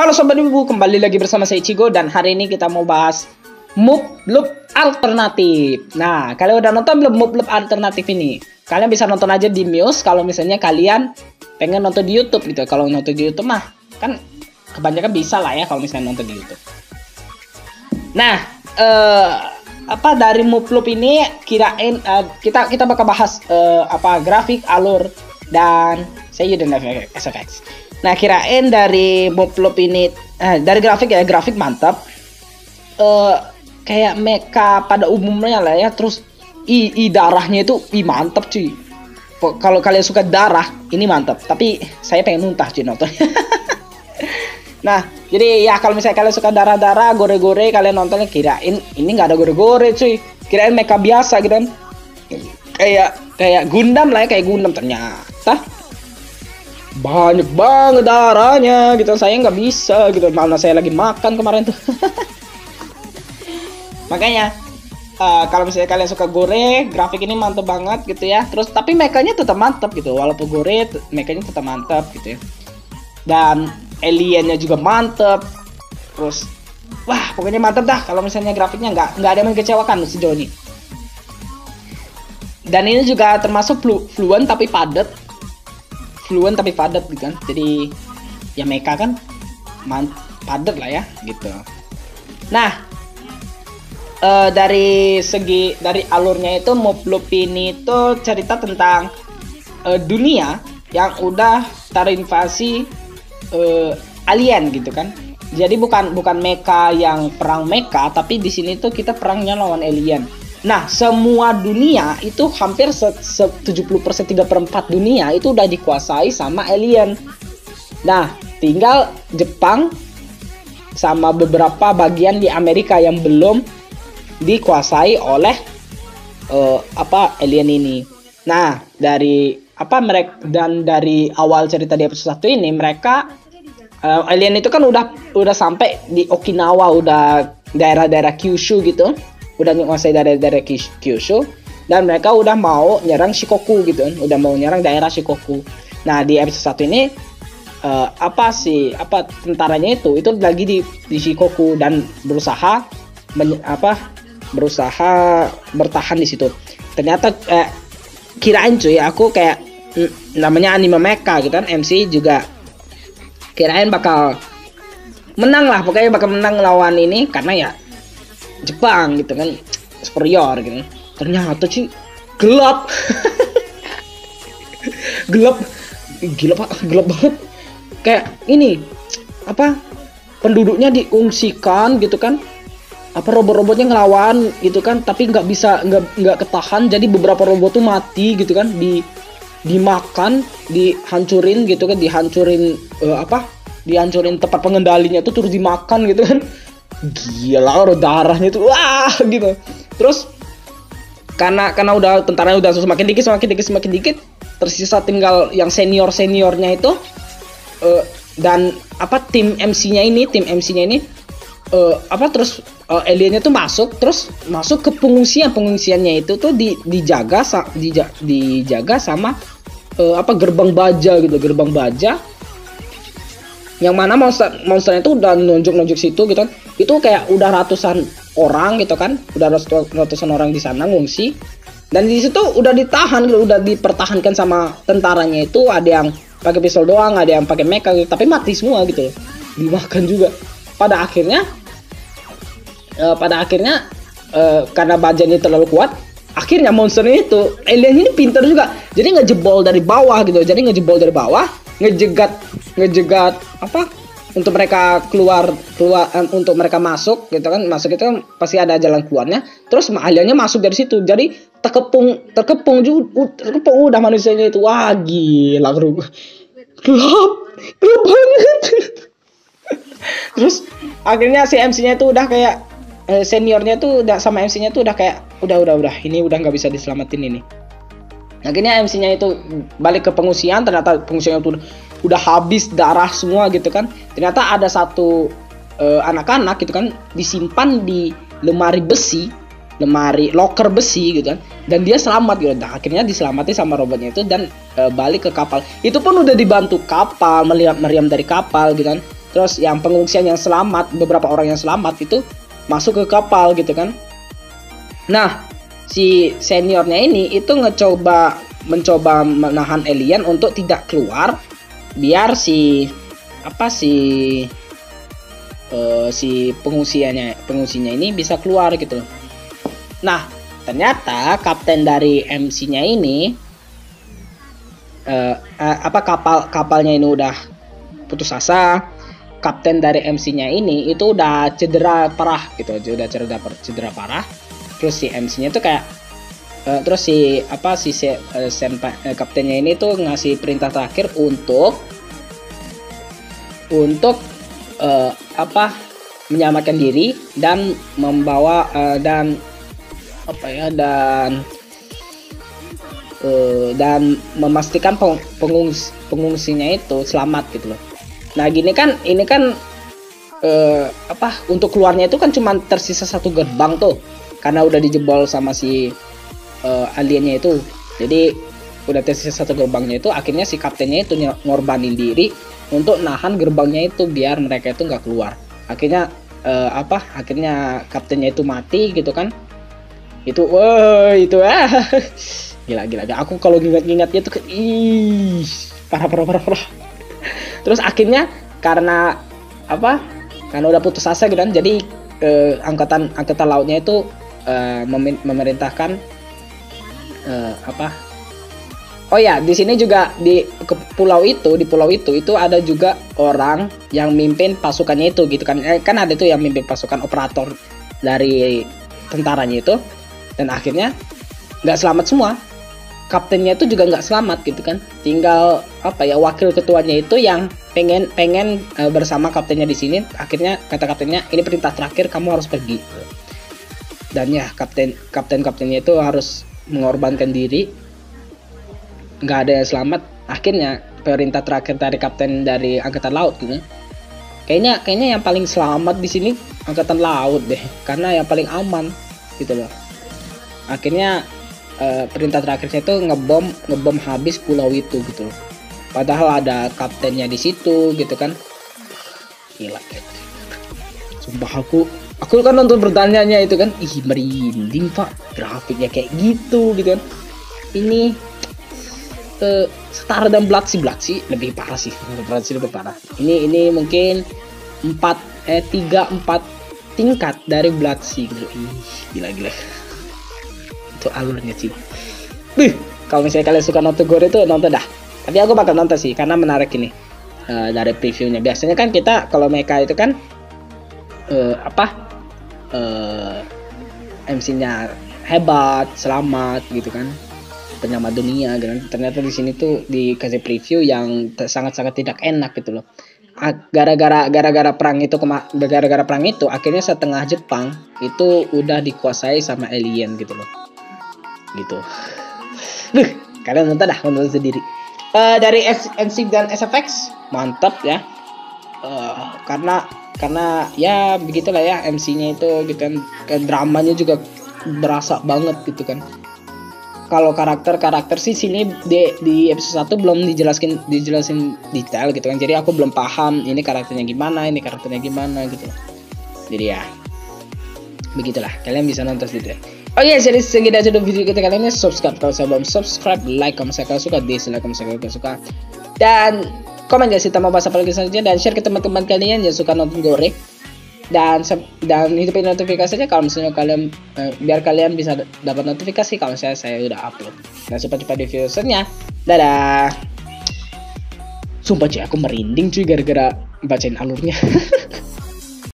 Halo Sobat Ibu, kembali lagi bersama saya Ichigo dan hari ini kita mau bahas move loop alternatif. Nah, kalian udah nonton belum move loop alternatif ini? Kalian bisa nonton aja di Muse kalau misalnya kalian pengen nonton di YouTube gitu. Kalau nonton di YouTube mah kan kebanyakan bisa lah ya kalau misalnya nonton di YouTube. Nah, dari move loop ini kirain kita bakal bahas grafik, alur dan saya dan SFX. Nah, kirain dari move loop ini dari grafik mantap. Kayak mecha pada umumnya lah ya. Terus darahnya itu mantap cuy. Kalau kalian suka darah, ini mantap. Tapi saya pengen muntah cuy nontonnya. Nah, jadi ya kalau misalnya kalian suka darah-darah, gore-gore, kalian nontonnya kirain ini nggak ada gore-gore cuy. Kirain mecha biasa gitu kan. Kayak Gundam lah ya, kayak Gundam. Ternyata banyak banget darahnya gitu. Saya nggak bisa gitu, mana saya lagi makan kemarin tuh. Makanya kalau misalnya kalian suka gore, grafik ini mantep banget gitu ya. Terus tapi mekanya tetap mantap gitu, walaupun gore mekanya tetap mantap gitu ya. Dan aliennya juga mantep. Terus wah pokoknya mantep dah. Kalau misalnya grafiknya nggak ada yang mengecewakan sejauh ini. Dan ini juga termasuk fluent tapi padat gitu kan. Jadi ya mecha kan padat lah ya gitu. Nah, dari alurnya itu move loop ini tuh cerita tentang dunia yang udah terinvasi alien gitu kan. Jadi bukan mecha yang perang mecha, tapi di sini tuh kita perangnya lawan alien. Nah, semua dunia itu hampir 70%, 3/4 dunia itu udah dikuasai sama alien. Nah, tinggal Jepang sama beberapa bagian di Amerika yang belum dikuasai oleh alien ini. Nah, dari awal cerita di episode 1 ini mereka alien itu kan udah sampai di Okinawa, udah daerah-daerah Kyushu gitu. Udah menguasai daerah Kyushu dan mereka udah mau nyerang Shikoku gitu kan, udah mau nyerang daerah Shikoku. Nah, di episode 1 ini tentaranya itu lagi di Shikoku dan berusaha bertahan di situ. Ternyata kirain cuy, aku kayak namanya anime mecha gitu kan, MC juga kirain bakal menang lah, pokoknya bakal menang lawan ini karena ya Jepang gitu kan, superior gitu. Ternyata sih gelap. gelap banget. Kayak ini penduduknya diungsikan gitu kan. Robot-robotnya ngelawan gitu kan, tapi nggak ketahan. Jadi beberapa robot tuh mati gitu kan, dimakan, dihancurin gitu kan, dihancurin tempat pengendalinya tuh terus dimakan gitu kan. Gila, darahnya tuh wah gitu. Terus karena udah tentaranya udah semakin dikit, tersisa tinggal yang seniornya itu dan tim MC-nya ini aliennya tuh masuk ke pengungsiannya itu tuh dijaga sama gerbang baja yang mana monsternya itu udah nunjuk situ gitu kan. Itu kayak udah ratusan orang gitu kan, udah ratusan orang di sana ngungsi, dan di situ udah ditahan gitu, udah dipertahankan sama tentaranya itu. Ada yang pakai pistol doang, ada yang pakai mecha gitu, tapi mati semua gitu, dimakan juga. Pada akhirnya karena bajanya terlalu kuat, akhirnya monsternya itu alien ini pintar juga, jadi ngejebol dari bawah, ngejegat untuk mereka keluar untuk mereka masuk gitu kan. Masuk itu kan pasti ada jalan keluarnya. Terus aliennya masuk dari situ, jadi terkepung udah manusianya itu. Wah gila, gelap banget. Terus akhirnya si MC-nya itu udah kayak seniornya tuh udah sama MC-nya tuh udah kayak udah ini udah nggak bisa diselamatin ini. Akhirnya MC-nya itu balik ke pengungsian. Ternyata pengungsiannya tuh udah habis darah semua gitu kan. Ternyata ada satu anak-anak gitu kan disimpan di lemari locker besi gitu kan, dan dia selamat gitu. Nah, akhirnya diselamatin sama robotnya itu dan balik ke kapal. Itu pun udah dibantu kapal, meriam dari kapal gitu kan. Terus yang pengungsian yang selamat, beberapa orang yang selamat itu masuk ke kapal gitu kan. Nah, si seniornya ini itu mencoba menahan alien untuk tidak keluar, biar si pengungsinya ini bisa keluar gitu loh. Nah, ternyata kapten dari MC-nya ini kapalnya ini udah putus asa. Kapten dari MC-nya ini itu udah cedera parah gitu, cedera parah. Terus si MC-nya itu kayak terus kaptennya ini tuh ngasih perintah terakhir untuk menyelamatkan diri dan membawa dan memastikan pengungsinya itu selamat gitu loh. Nah, ini kan untuk keluarnya itu kan cuma tersisa satu gerbang tuh, karena udah dijebol sama si aliennya itu. Jadi udah tersisa satu gerbangnya itu, akhirnya si kaptennya itu ngorbanin diri untuk nahan gerbangnya itu biar mereka itu nggak keluar. Akhirnya kaptennya itu mati gitu kan. Itu gila. Aku kalau ingat-ingatnya tuh parah. Terus akhirnya karena udah putus asa gitu kan, jadi angkatan lautnya itu memerintahkan di sini juga di pulau itu ada juga orang yang mimpin pasukannya itu gitu kan. Kan ada tuh yang mimpin pasukan, operator dari tentaranya itu, dan akhirnya nggak selamat semua. Kaptennya itu juga nggak selamat gitu kan. Tinggal wakil ketuanya itu yang pengen bersama kaptennya di sini. Akhirnya kata kaptennya, ini perintah terakhir, kamu harus pergi. Dan ya kaptennya itu harus mengorbankan diri. Nggak ada yang selamat. Akhirnya perintah terakhir dari kapten dari angkatan laut gitu. Kayaknya yang paling selamat di sini angkatan laut deh, karena yang paling aman gitu loh. Akhirnya perintah terakhirnya itu ngebom habis pulau itu gitu loh. Padahal ada kaptennya di situ gitu kan. Gila. Sumpah aku kan nonton pertanyaannya itu kan, merinding pak, grafiknya kayak gitu kan. Ini setara dan Blood sih lebih parah sih. Lebih parah. Ini mungkin 3-4 tingkat dari Blood sih gitu. Gila. Itu alurnya sih. Kalau misalnya kalian suka nonton gore itu nonton dah. Tapi aku bakal nonton sih karena menarik ini. Dari previewnya biasanya kan kita kalau mecha itu kan MC-nya hebat, selamat gitu kan, penyelamat dunia gitu kan. Ternyata di sini tuh dikasih preview yang sangat-sangat tidak enak gitu loh. Gara-gara perang itu akhirnya setengah Jepang itu udah dikuasai sama alien gitu loh. Gitu. Kalian nonton sendiri. Dari NC dan SFX mantap ya. Karena ya begitulah ya, MC-nya itu gitu kan, dramanya juga berasa banget gitu kan. Kalau karakter sih sini di episode 1 belum dijelasin detail gitu kan. Jadi aku belum paham ini karakternya gimana gitu. Jadi ya begitulah, kalian bisa nonton sendiri. Oh iya, jadi segitu aja video kita kali ini. Subscribe kalau saya belum subscribe, like kalau misalnya kalian suka, dislike kalau misalnya kalian suka, dan komen guys kita mau bahas apa lagi selanjutnya, dan share ke teman-teman kalian yang suka nonton gore, dan hidupin notifikasinya kalau misalnya kalian biar kalian bisa dapat notifikasi kalau misalnya saya udah upload. Dan cepat-cepat di video selanjutnya. Dadah. Sumpah cuy, aku merinding cuy gara-gara bacain alurnya.